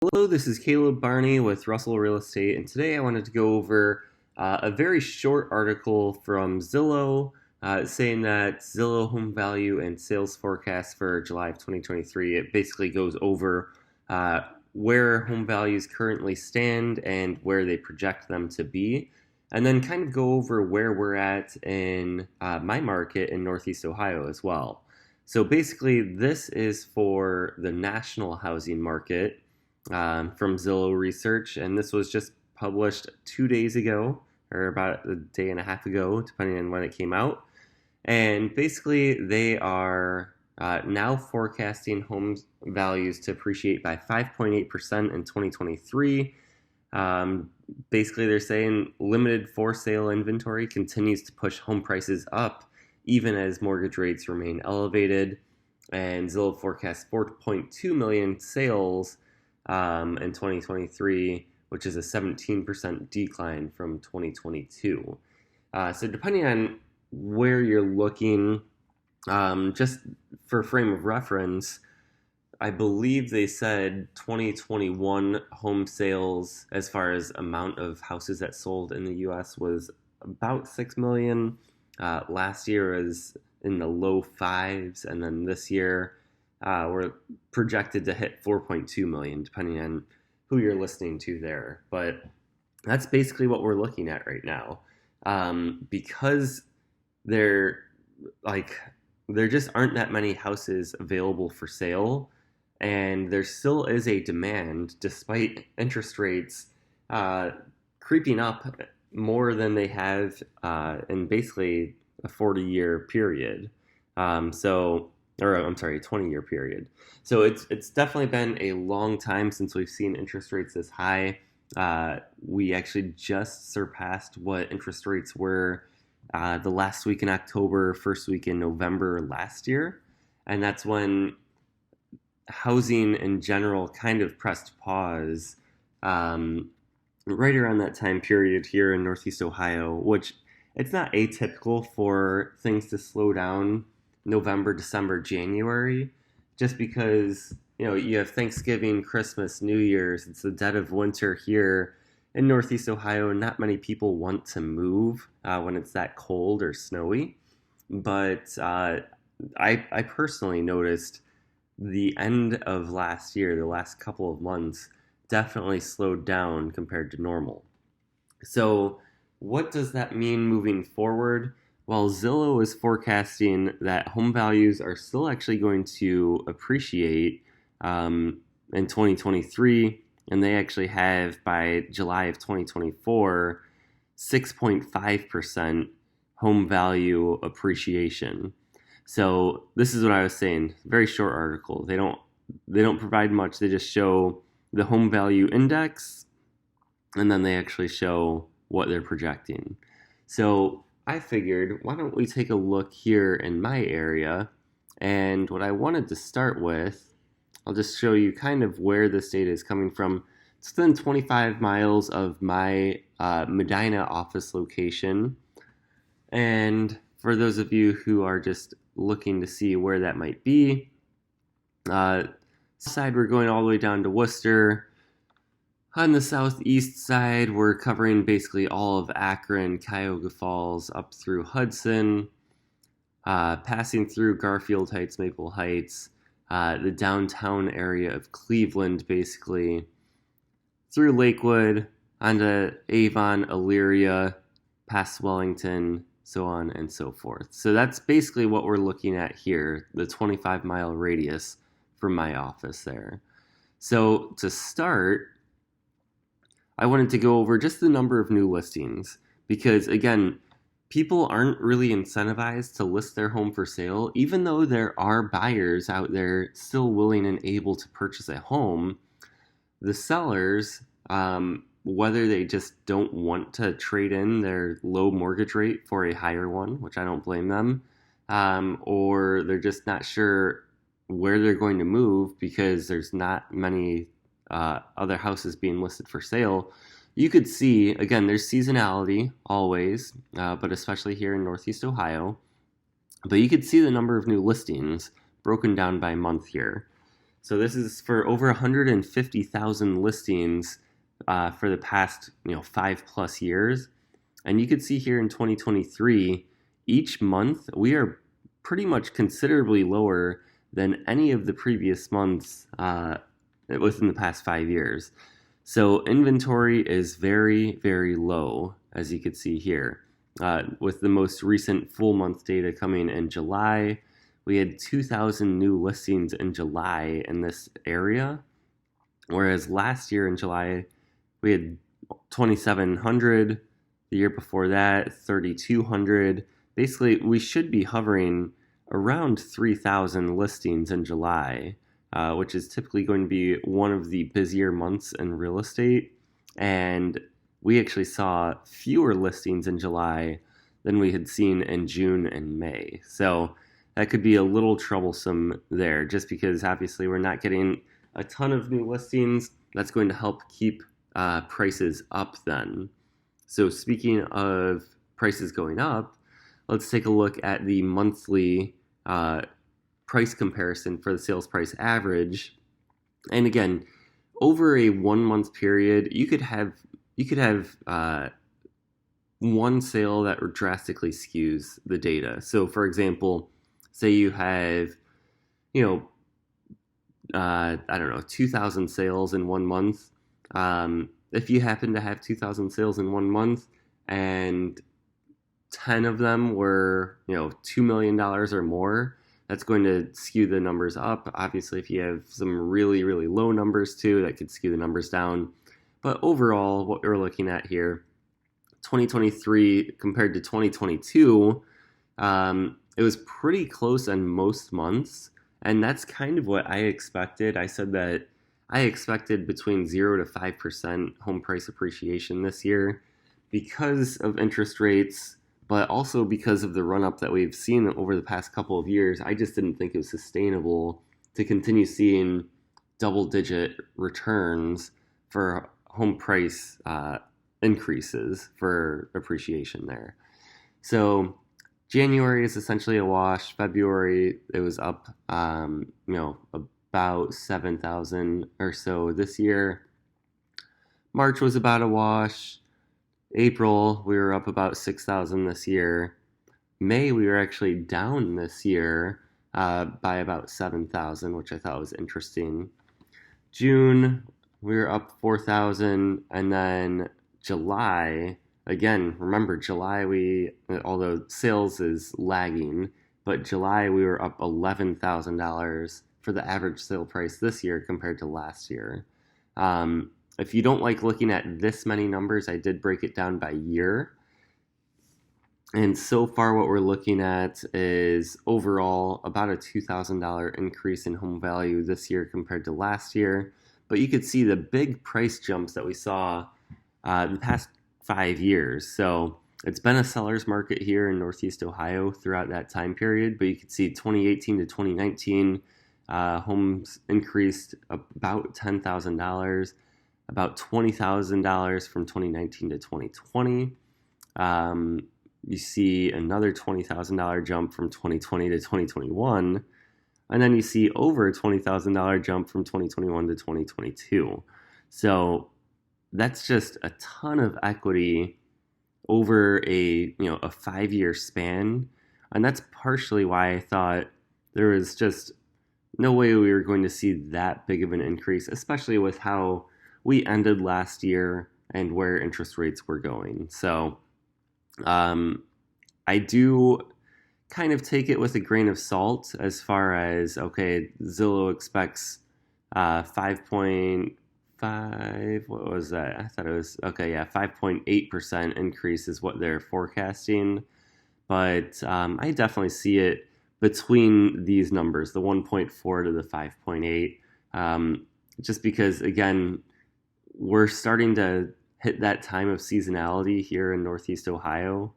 Hello, this is Caleb Barney with Russell Real Estate, and today I wanted to go over a very short article from Zillow saying that Zillow home value and sales forecast for July of 2023. It basically goes over uh, where home values currently stand and where they project them to be, and then kind of go over where we're at in my market in Northeast Ohio as well. So basically, this is for the national housing market from Zillow Research, and this was just published 2 days ago, or about a day and a half ago, depending on when it came out. And basically, they are now forecasting home values to appreciate by 5.8% in 2023. Basically, they're saying limited for sale inventory continues to push home prices up, even as mortgage rates remain elevated. And Zillow forecasts 4.2 million sales in 2023, which is a 17% decline from 2022. So depending on where you're looking, just for frame of reference, I believe they said 2021 home sales, as far as amount of houses that sold in the U.S., was about 6 million. Last year was in the low fives, and then this year we're projected to hit 4.2 million, depending on who you're listening to there. But that's basically what we're looking at right now, because there there just aren't that many houses available for sale, and there still is a demand despite interest rates creeping up more than they have in basically a 40-year period. Or I'm sorry, a 20-year period. So it's definitely been a long time since we've seen interest rates this high. We actually just surpassed what interest rates were the last week in October, first week in November last year. And that's when housing in general kind of pressed pause right around that time period here in Northeast Ohio, which it's not atypical for things to slow down November, December, January, just because, you have Thanksgiving, Christmas, New Year's. It's the dead of winter here in Northeast Ohio, and not many people want to move when it's that cold or snowy. But I personally noticed the end of last year, the last couple of months, definitely slowed down compared to normal. So, what does that mean moving forward? Well, Zillow is forecasting that home values are still actually going to appreciate in 2023, and they actually have by July of 2024 6.5% home value appreciation. So this is what I was saying. Very short article. They don't provide much. They just show the home value index, and then they actually show what they're projecting. So I figured, why don't we take a look here in my area? And what I wanted to start with, I'll just show you kind of where this data is coming from. It's within 25 miles of my Medina office location. And for those of you who are just looking to see where that might be, side we're going all the way down to Worcester. On the southeast side, we're covering basically all of Akron, Cuyahoga Falls, up through Hudson, passing through Garfield Heights, Maple Heights, the downtown area of Cleveland, basically, through Lakewood, onto Avon, Elyria, past Wellington, so on and so forth. So that's basically what we're looking at here, the 25-mile radius from my office there. So to start, I wanted to go over just the number of new listings because, again, people aren't really incentivized to list their home for sale, even though there are buyers out there still willing and able to purchase a home. The sellers, whether they just don't want to trade in their low mortgage rate for a higher one, which I don't blame them, or they're just not sure where they're going to move because there's not many other houses being listed for sale. You could see, again, there's seasonality always, but especially here in Northeast Ohio. But you could see the number of new listings broken down by month here. So this is for over 150,000 listings for the past 5+ years. And you can see here in 2023, each month we are pretty much considerably lower than any of the previous months within the past 5 years. So inventory is very, very low, as you can see here. With the most recent full month data coming in July, we had 2,000 new listings in July in this area, whereas last year in July we had 2,700. The year before that, 3,200. Basically, we should be hovering around 3,000 listings in July, which is typically going to be one of the busier months in real estate. And we actually saw fewer listings in July than we had seen in June and May. So that could be a little troublesome there, just because obviously we're not getting a ton of new listings. That's going to help keep prices up then. So speaking of prices going up, let's take a look at the monthly price comparison for the sales price average. And again, over a 1 month period, you could have one sale that drastically skews the data. So for example, say you have, I don't know, 2,000 sales in 1 month. If you happen to have 2,000 sales in 1 month and 10 of them were, $2 million or more, that's going to skew the numbers up. Obviously, if you have some really, really low numbers too, that could skew the numbers down. But overall, what we're looking at here, 2023 compared to 2022, it was pretty close on most months. And that's kind of what I expected. I said that I expected between 0 to 5% home price appreciation this year because of interest rates, but also because of the run-up that we've seen over the past couple of years. I just didn't think it was sustainable to continue seeing double-digit returns for home price increases for appreciation there. So January is essentially a wash. February, it was up, about 7,000 or so this year. March was about a wash. April, we were up about 6,000 this year. May, we were actually down this year by about 7,000, which I thought was interesting. June, we were up 4,000. And then July, again, remember July, although sales is lagging, but July we were up $11,000 for the average sale price this year compared to last year. If you don't like looking at this many numbers, I did break it down by year. And so far what we're looking at is overall about a $2,000 increase in home value this year compared to last year. But you could see the big price jumps that we saw the past 5 years. So it's been a seller's market here in Northeast Ohio throughout that time period. But you can see 2018 to 2019, homes increased about $10,000, about $20,000 from 2019 to 2020. You see another $20,000 jump from 2020 to 2021. And then you see over a $20,000 jump from 2021 to 2022. So that's just a ton of equity over a 5-year span. And that's partially why I thought there was just no way we were going to see that big of an increase, especially with how we ended last year and where interest rates were going. So I do kind of take it with a grain of salt as far as, okay, Zillow expects 5.5, what was that? I thought it was, 5.8% increase is what they're forecasting. But I definitely see it between these numbers, the 1.4 to the 5.8, just because, again, we're starting to hit that time of seasonality here in Northeast Ohio.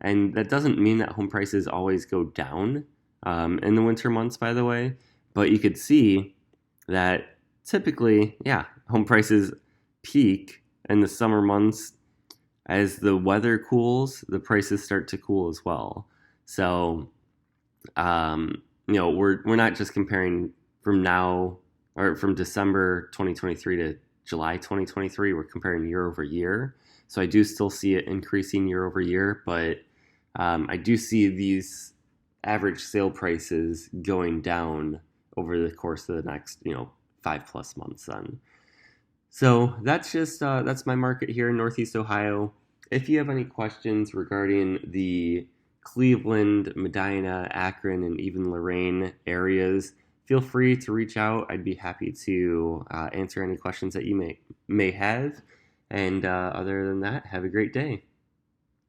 And that doesn't mean that home prices always go down in the winter months, by the way. But you could see that typically, home prices peak in the summer months. As the weather cools, the prices start to cool as well. So, we're not just comparing from now or from December 2023 to July 2023. We're comparing year over year. So I do still see it increasing year over year, but I do see these average sale prices going down over the course of the next, 5+ months then. So that's my market here in Northeast Ohio. If you have any questions regarding the Cleveland, Medina, Akron, and even Lorain areas, feel free to reach out. I'd be happy to answer any questions that you may have. And other than that, have a great day.